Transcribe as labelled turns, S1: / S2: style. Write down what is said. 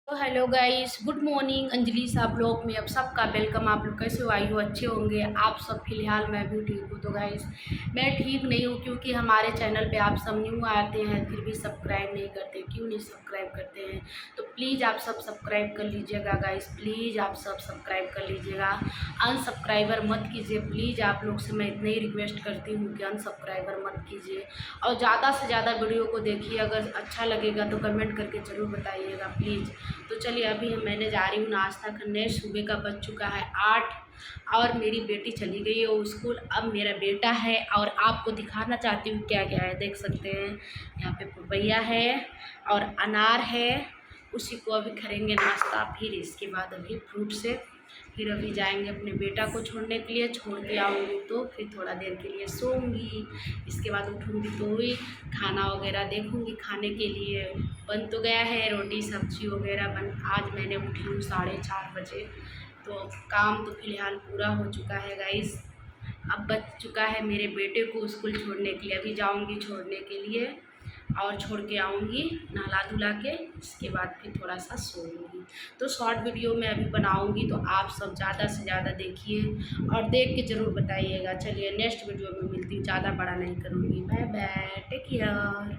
S1: तो hello guys, good morning. Anjali सा blog में अब सबका वेलकम। आप लोग कैसे हो? आई हो अच्छे होंगे आप सब। फिलहाल मैं भी ठीक हूँ। तो गाइस मैं ठीक नहीं हूँ क्योंकि हमारे चैनल पे आप सब न्यू आते हैं फिर भी सब्सक्राइब नहीं करते। क्यों नहीं सब्सक्राइब करते हैं? तो प्लीज़ आप सब सब्सक्राइब कर लीजिएगा गाइस, प्लीज़ आप सब सब्सक्राइब कर लीजिएगा। अनसब्सक्राइबर मत कीजिए प्लीज़। आप लोग से मैं इतना ही रिक्वेस्ट करती हूँ कि अनसब्सक्राइबर मत कीजिए और ज़्यादा से ज़्यादा वीडियो को देखिए। अगर अच्छा लगेगा तो कमेंट करके ज़रूर बताइएगा प्लीज़। तो चलिए अभी मैंने जा रही हूँ नाश्ता करने। सुबह का बज चुका है 8 और मेरी बेटी चली गई है स्कूल। अब मेरा बेटा है और आपको दिखाना चाहती हूँ क्या क्या है। देख सकते हैं यहाँ पे पपैया है और अनार है। उसी को अभी करेंगे नाश्ता। फिर इसके बाद अभी फ्रूट से फिर अभी जाएंगे अपने बेटा को छोड़ने के लिए। छोड़ के आऊँगी तो फिर थोड़ा देर के लिए सोऊंगी। इसके बाद उठूँगी तो वही खाना वगैरह देखूँगी खाने के लिए। बन तो गया है रोटी सब्जी वगैरह बन। आज मैंने उठी हूँ 4:30 बजे। तो काम तो फ़िलहाल पूरा हो चुका है गाइस। अब बच चुका है मेरे बेटे को स्कूल छोड़ने के लिए। अभी जाऊँगी छोड़ने के लिए और छोड़ के आऊँगी नहला धुला के। इसके बाद फिर थोड़ा सा सोऊंगी। तो शॉर्ट वीडियो मैं अभी बनाऊँगी तो आप सब ज़्यादा से ज़्यादा देखिए और देख के ज़रूर बताइएगा। चलिए नेक्स्ट वीडियो में मिलती हूँ। ज़्यादा बड़ा नहीं करूँगी। Bye bye, take care.